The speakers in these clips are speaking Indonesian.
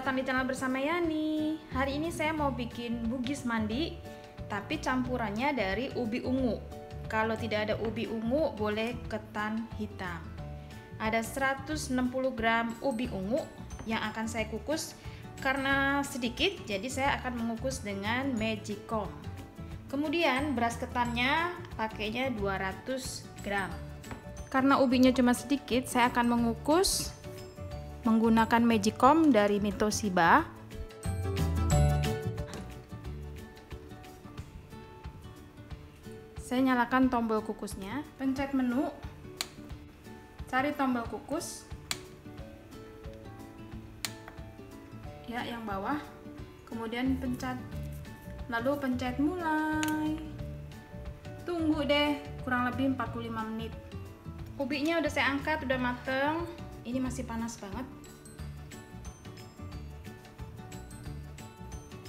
datang di channel bersama Yani. Hari ini saya mau bikin bugis mandi, tapi campurannya dari ubi ungu. Kalau tidak ada ubi ungu, boleh ketan hitam. Ada 160 gram ubi ungu yang akan saya kukus. Karena sedikit, jadi saya akan mengukus dengan magicom. Kemudian beras ketannya pakainya 200 gram. Karena ubinya cuma sedikit, saya akan mengukus menggunakan magicom dari Mitoshiba. Saya nyalakan tombol kukusnya, pencet menu, cari tombol kukus, ya yang bawah, kemudian pencet, lalu pencet mulai. Tunggu deh kurang lebih 45 menit. Ubinya udah saya angkat, udah mateng. Ini masih panas banget.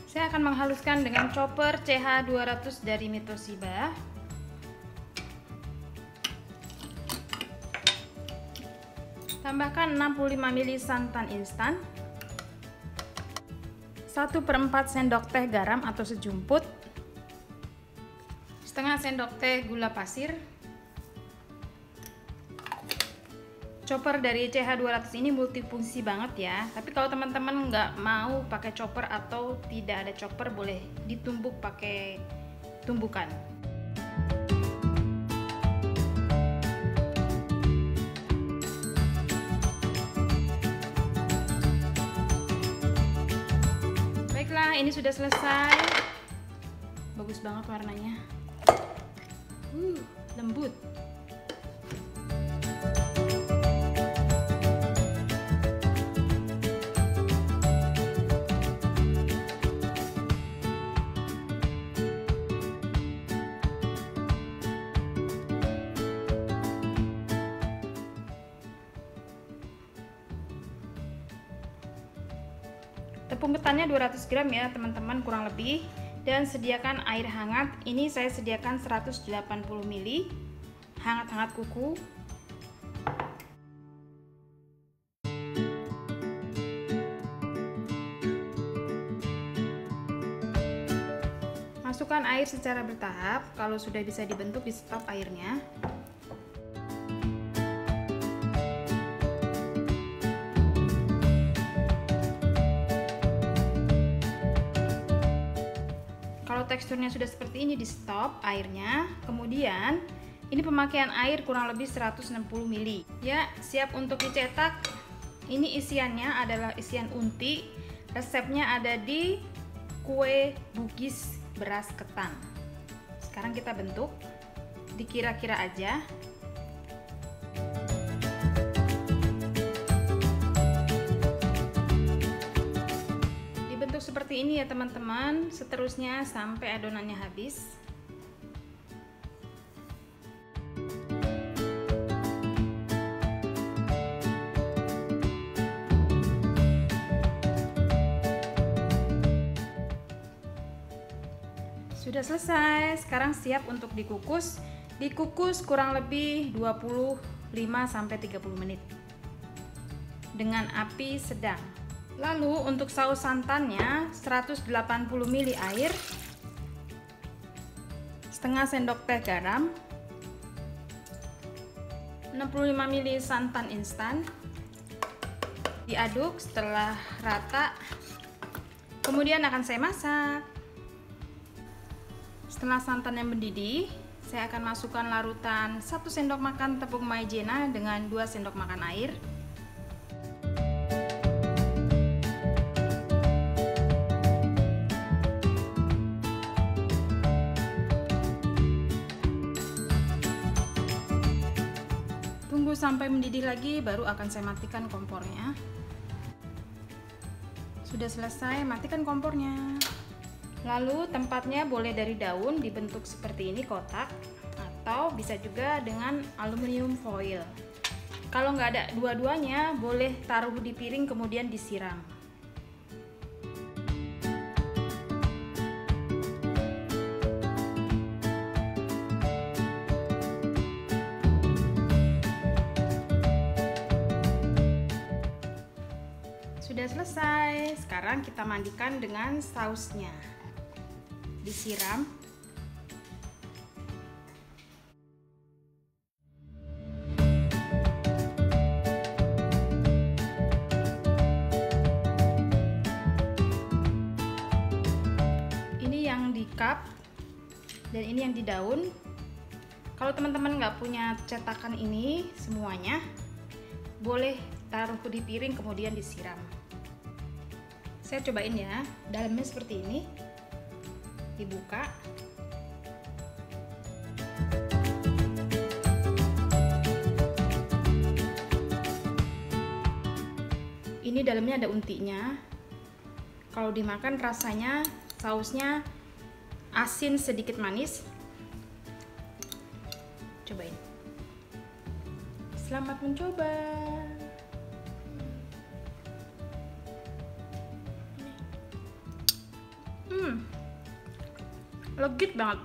Saya akan menghaluskan dengan chopper CH200 dari Mitoshiba. Tambahkan 65 ml santan instan, 1/4 sendok teh garam atau sejumput, setengah sendok teh gula pasir. Chopper dari CH200 ini multifungsi banget ya, tapi kalau teman-teman nggak mau pakai chopper atau tidak ada chopper, boleh ditumbuk pakai tumbukan. Baiklah, ini sudah selesai. Bagus banget warnanya, lembut. Tepung ketannya 200 gram ya teman-teman, kurang lebih. Dan sediakan air hangat. Ini saya sediakan 180 ml, hangat-hangat kuku. Masukkan air secara bertahap. Kalau sudah bisa dibentuk, di stop airnya. Kalau teksturnya sudah seperti ini, di stop airnya. Kemudian ini pemakaian air kurang lebih 160 ml. Ya, siap untuk dicetak. Ini isiannya adalah isian unti. Resepnya ada di kue bugis beras ketan. Sekarang kita bentuk, dikira-kira aja. Seperti ini ya teman-teman, seterusnya sampai adonannya habis. Sudah selesai, sekarang siap untuk dikukus. Dikukus kurang lebih 25-30 menit dengan api sedang. Lalu untuk saus santannya 180 ml air, setengah sendok teh garam, 65 ml santan instan. Diaduk setelah rata, kemudian akan saya masak. Setelah santannya mendidih, saya akan masukkan larutan 1 sendok makan tepung maizena dengan 2 sendok makan air. Tunggu sampai mendidih lagi, baru akan saya matikan kompornya. Sudah selesai, matikan kompornya. Lalu tempatnya boleh dari daun dibentuk seperti ini, kotak, atau bisa juga dengan aluminium foil. Kalau nggak ada dua-duanya, boleh taruh di piring kemudian disiram. Sudah selesai. Sekarang kita mandikan dengan sausnya. Disiram. Ini yang di cup dan ini yang di daun. Kalau teman-teman nggak punya cetakan ini semuanya, boleh taruh di piring kemudian disiram. Saya cobain ya, dalamnya seperti ini. Dibuka. Ini dalamnya ada untinya. Kalau dimakan rasanya sausnya asin sedikit manis. Cobain. Selamat mencoba. Legit banget.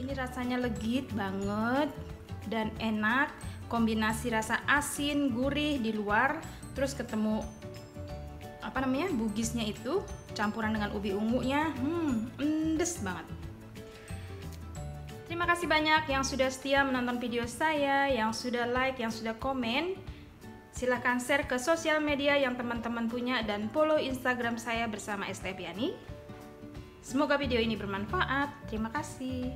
Ini rasanya legit banget dan enak. Kombinasi rasa asin, gurih di luar, terus ketemu bugisnya itu campuran dengan ubi ungunya. Endes banget. Terima kasih banyak yang sudah setia menonton video saya, yang sudah like, yang sudah komen. Silahkan share ke sosial media yang teman-teman punya dan follow Instagram saya bersama Estepiani. Semoga video ini bermanfaat. Terima kasih.